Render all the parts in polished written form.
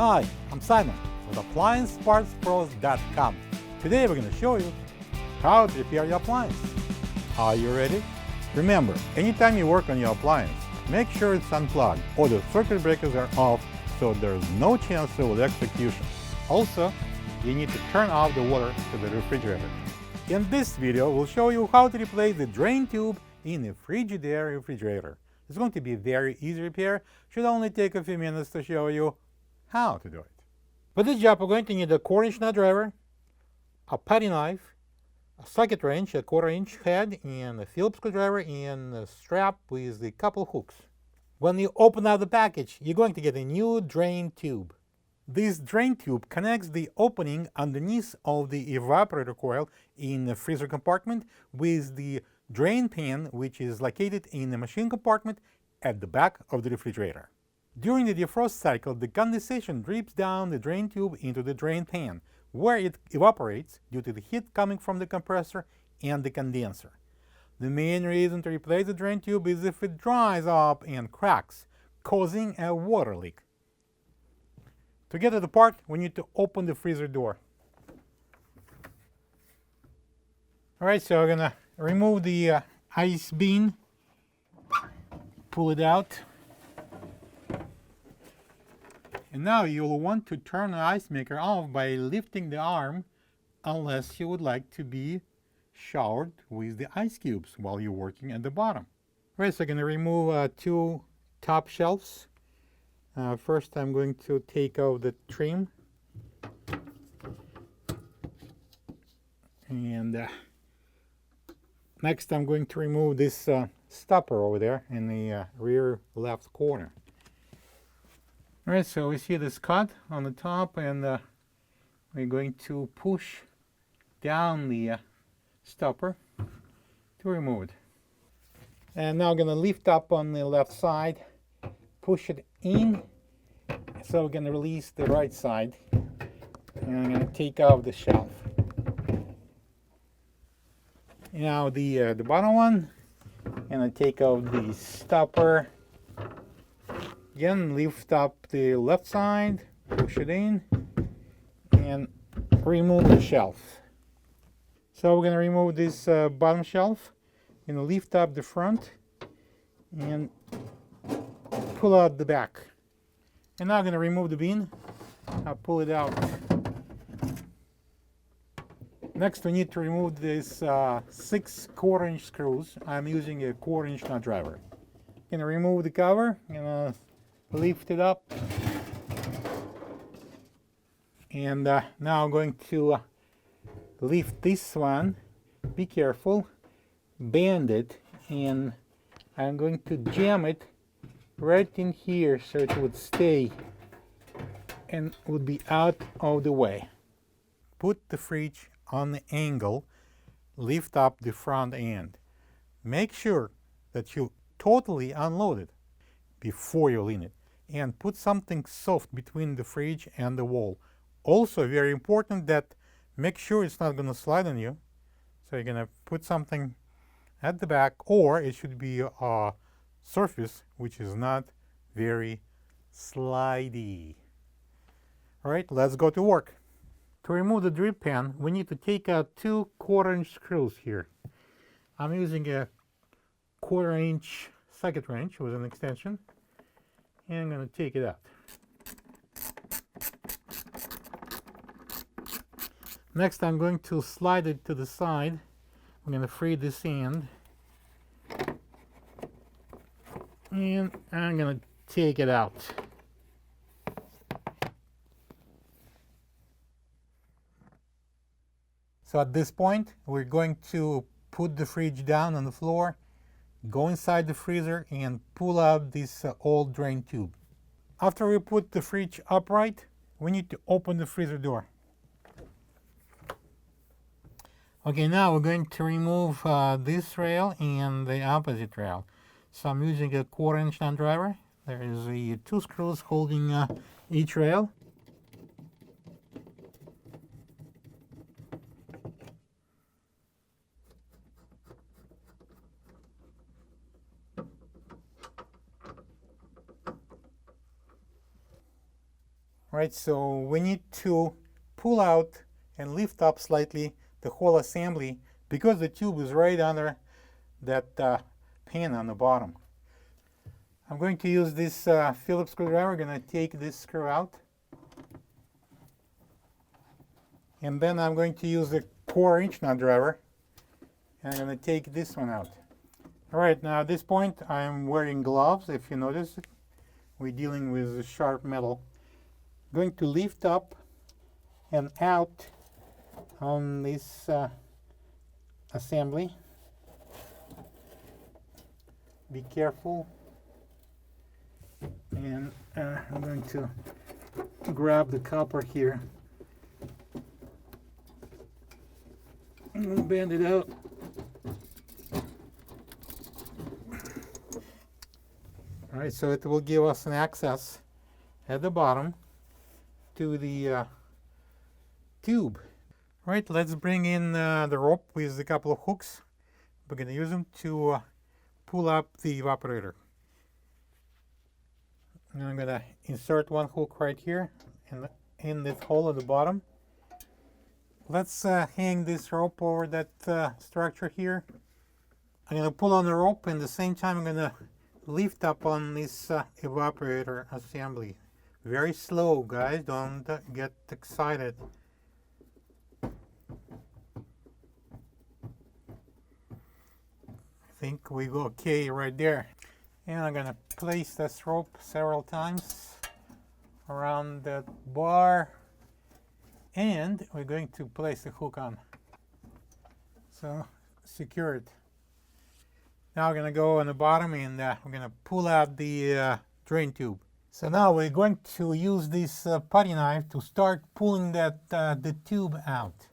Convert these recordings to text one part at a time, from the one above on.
Hi, I'm Simon with AppliancePartsPros.com. Today we're going to show you how to repair your appliance. Are you ready? Remember, anytime you work on your appliance, make sure it's unplugged or the circuit breakers are off so there's no chance of electrocution. Also, you need to turn off the water to the refrigerator. In this video, we'll show you how to replace the drain tube in a Frigidaire refrigerator. It's going to be a very easy repair. Should only take a few minutes to show you how to do it. For this job, we're going to need a 1/4-inch nut driver, a putty knife, a socket wrench, a 1/4-inch head, and a phillip screwdriver and a strap with a couple hooks. When you open up the package, you're going to get a new drain tube. This drain tube connects the opening underneath of the evaporator coil in the freezer compartment with the drain pan, which is located in the machine compartment at the back of the refrigerator. During the defrost cycle, the condensation drips down the drain tube into the drain pan, where it evaporates due to the heat coming from the compressor and the condenser. The main reason to replace the drain tube is if it dries up and cracks, causing a water leak. To get it apart, we need to open the freezer door. Alright, so we're gonna remove the ice bin, pull it out. And now you'll want to turn the ice maker off by lifting the arm, unless you would like to be showered with the ice cubes while you're working at the bottom. Alright, so I'm gonna remove two top shelves. First, I'm going to take out the trim, and next I'm going to remove this stopper over there in the rear left corner. Alright, so we see this cut on the top, and we're going to push down the stopper to remove it. And now I'm going to lift up on the left side, push it in, so we're going to release the right side, and I'm going to take out the shelf. Now the bottom one, and I take out the stopper. Again, lift up the left side, push it in, and remove the shelf. So we're going to remove this bottom shelf, and lift up the front, and pull out the back. And now I'm going to remove the bin. I'll pull it out. Next, we need to remove this 6 1/4-inch screws. I'm using a 1/4-inch nut driver. I'm going to remove the cover, and lift it up. And now I'm going to lift this one. Be careful. Bend it, and I'm going to jam it right in here so it would stay and would be out of the way. Put the fridge on the angle, lift up the front end. Make sure that you totally unload it before you lean it, and put something soft between the fridge and the wall. Also very important that make sure it's not going to slide on you, so you're going to put something at the back, or it should be a surface which is not very slidey. Alright, let's go to work. To remove the drip pan, we need to take out 2 1/4-inch screws here. I'm using a 1/4-inch socket wrench with an extension, and I'm going to take it out. Next, I'm going to slide it to the side. I'm going to free this end, and I'm going to take it out. So at this point, we're going to put the fridge down on the floor, go inside the freezer, and pull out this old drain tube. After we put the fridge upright, we need to open the freezer door. Okay, now we're going to remove this rail and the opposite rail. So I'm using a 1/4-inch nut driver. There is 2 screws holding each rail. Right, so we need to pull out and lift up slightly the whole assembly because the tube is right under that pin on the bottom. I'm going to use this Phillips screwdriver. I'm going to take this screw out. And then I'm going to use the 1/4-inch nut driver. And I'm going to take this one out. Alright, now at this point I'm wearing gloves, if you notice. We're dealing with sharp metal. I'm going to lift up and out on this assembly. Be careful. And I'm going to grab the copper here and bend it out. Alright, so it will give us an access at the bottom to the tube. Alright, let's bring in the rope with a couple of hooks. We're going to use them to pull up the evaporator. And I'm going to insert one hook right here in this hole at the bottom. Let's hang this rope over that structure here. I'm going to pull on the rope, and at the same time I'm going to lift up on this evaporator assembly. Very slow, guys, don't get excited. I think we go okay right there. And I'm going to place this rope several times around that bar, and we're going to place the hook on. So secure it. Now we're going to go on the bottom, and we're going to pull out the drain tube. So now we're going to use this putty knife to start pulling the tube out.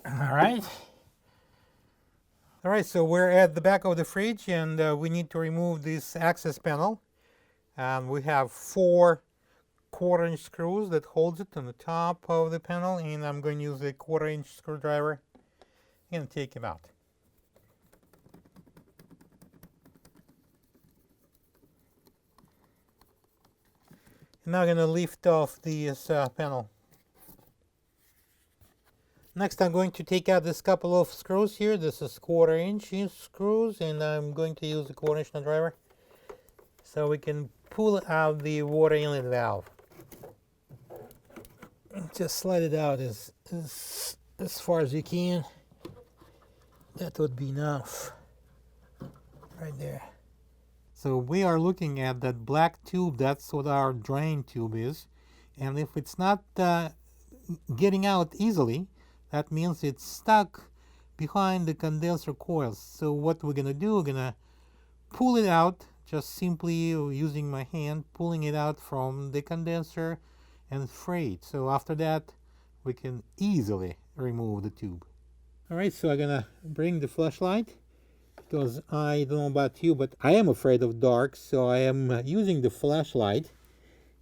Alright, so we're at the back of the fridge, and we need to remove this access panel. And we have 4 1/4-inch screws that holds it on the top of the panel, and I'm going to use a 1/4-inch screwdriver and take them out. And now I'm going to lift off this panel. Next, I'm going to take out this couple of screws here. This is 1/4-inch screws, and I'm going to use a 1/4-inch nut driver so we can pull out the water inlet valve. Just slide it out as far as you can. That would be enough right there. So we are looking at that black tube. That's what our drain tube is, and if it's not getting out easily, that means it's stuck behind the condenser coils. So what we're gonna do, we're gonna pull it out, just simply using my hand, pulling it out from the condenser and free it. So after that, we can easily remove the tube. Alright, so I'm gonna bring the flashlight, because I don't know about you, but I am afraid of dark, so I am using the flashlight.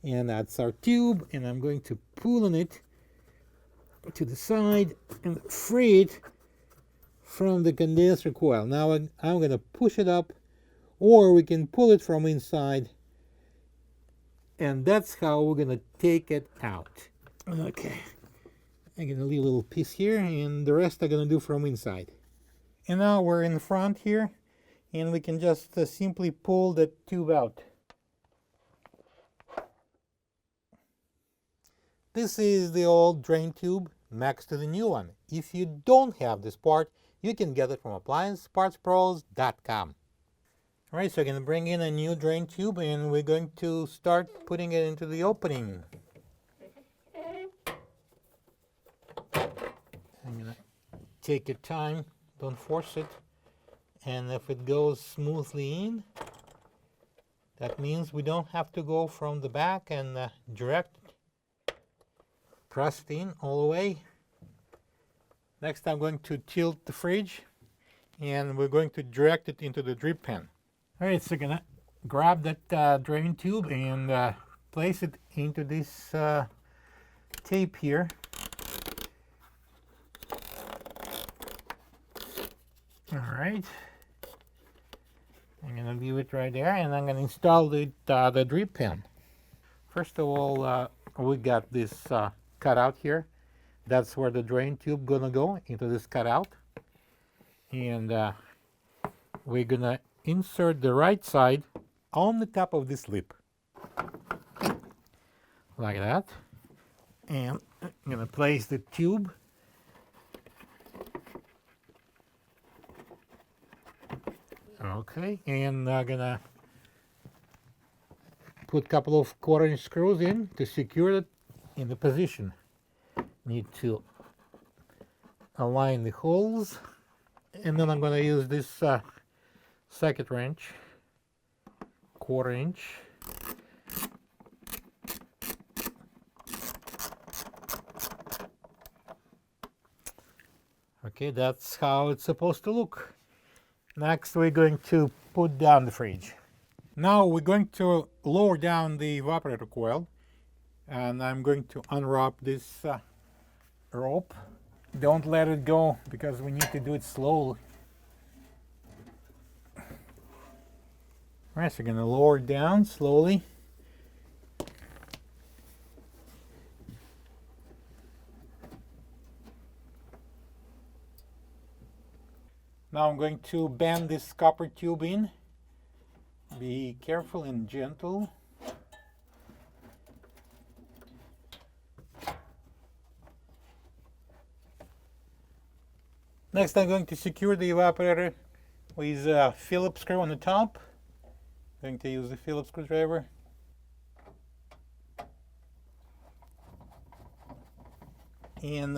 And that's our tube, and I'm going to pull on it to the side and free it from the condenser coil. Now I'm going to push it up, or we can pull it from inside, and that's how we're going to take it out. Okay, I'm going to leave a little piece here, and the rest I'm going to do from inside. And now we're in front here, and we can just simply pull the tube out. This is the old drain tube next to the new one. If you don't have this part, you can get it from appliancepartspros.com. Alright, so I'm going to bring in a new drain tube, and we're going to start putting it into the opening. I'm going to take your time, don't force it, and if it goes smoothly in, that means we don't have to go from the back and direct it. Press it in all the way. Next, I'm going to tilt the fridge, and we're going to direct it into the drip pan. Alright, so I'm going to grab that drain tube and place it into this tape here. Alright. I'm gonna leave it right there, and I'm gonna install the drip pen. First of all, we got this cutout here. That's where the drain tube gonna go, into this cutout, and we're gonna insert the right side on the top of this lip, like that. And I'm gonna place the tube okay, and I'm gonna put a couple of 1/4-inch screws in to secure it in the position. Need to align the holes, and then I'm gonna use this socket wrench, 1/4-inch. Okay, that's how it's supposed to look. Next, we're going to put down the fridge. Now we're going to lower down the evaporator coil, and I'm going to unwrap this rope. Don't let it go because we need to do it slowly. Alright, so we're going to lower it down slowly. Now I'm going to bend this copper tube in. Be careful and gentle. Next, I'm going to secure the evaporator with a phillip screw on the top. I'm going to use the phillip screwdriver. And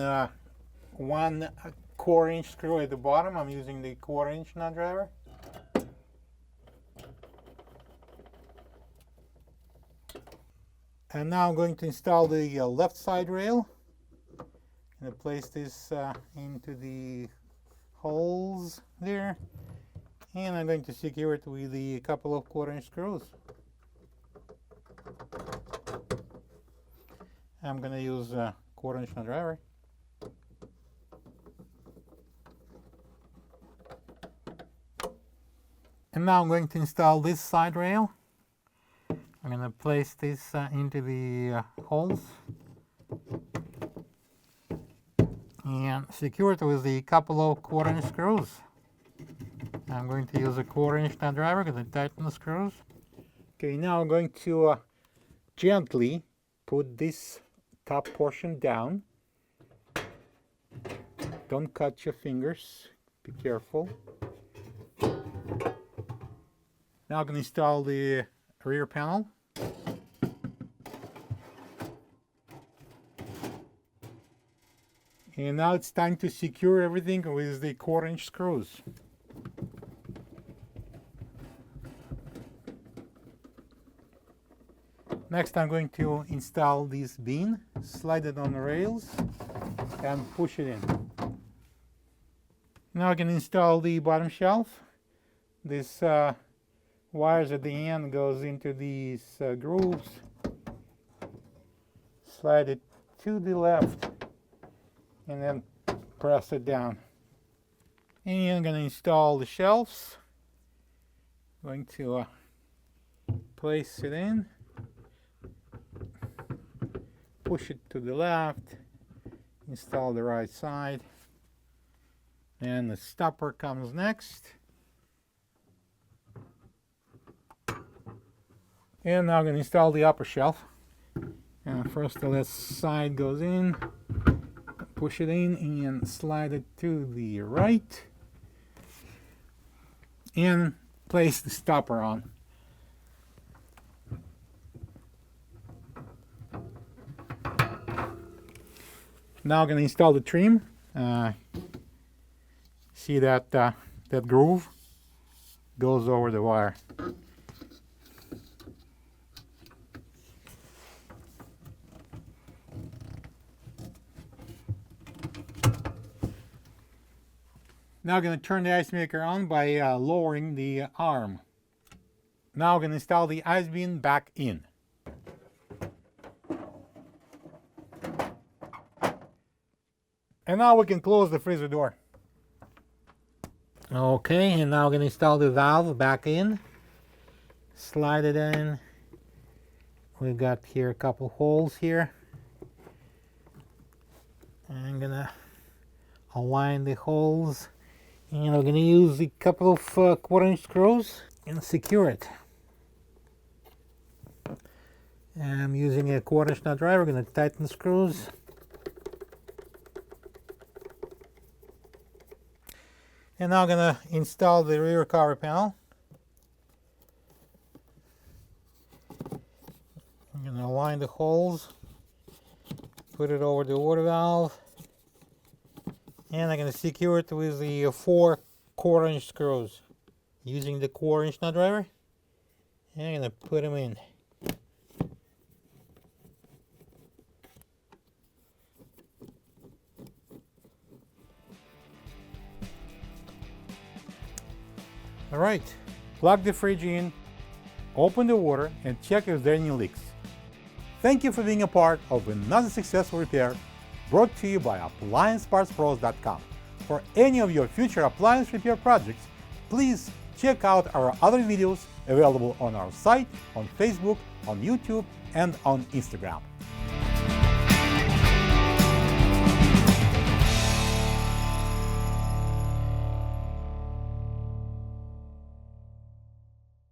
1/4-inch screw at the bottom. I'm using the 1/4-inch nut driver. And now I'm going to install the left side rail. I'm going to place this into the holes there, and I'm going to secure it with a couple of 1/4-inch screws. I'm going to use a 1/4-inch nut driver. And now I'm going to install this side rail. I'm going to place this into the holes and secure it with a couple of 1/4-inch screws. I'm going to use a 1/4-inch nut driver to tighten the screws. Okay, now I'm going to gently put this top portion down. Don't cut your fingers, be careful. Now I'm going to install the rear panel. And now it's time to secure everything with the 1/4-inch screws. Next, I'm going to install this beam, slide it on the rails, and push it in. Now I can install the bottom shelf. This wires at the end goes into these grooves. Slide it to the left and then press it down. And I'm going to install the shelves. I'm going to place it in, push it to the left, install the right side, and the stopper comes next. And now I'm going to install the upper shelf. And first the left side goes in, push it in and slide it to the right, and place the stopper on. Now I'm going to install the trim. See that that groove goes over the wire. Now I'm going to turn the ice maker on by lowering the arm. Now I'm going to install the ice bin back in. And now we can close the freezer door. Okay, and now I'm going to install the valve back in. Slide it in. We've got here a couple holes here. I'm going to align the holes. And I'm going to use a couple of 1/4-inch screws and secure it. And I'm using a 1/4-inch nut driver. We're going to tighten the screws. And now I'm going to install the rear cover panel. I'm going to align the holes, put it over the water valve, and I'm going to secure it with the 4 1/4-inch screws. Using the 1/4-inch nut driver, and I'm going to put them in. Alright, plug the fridge in, open the water, and check if there are any leaks. Thank you for being a part of another successful repair brought to you by AppliancePartsPros.com. For any of your future appliance repair projects, please check out our other videos available on our site, on Facebook, on YouTube, and on Instagram.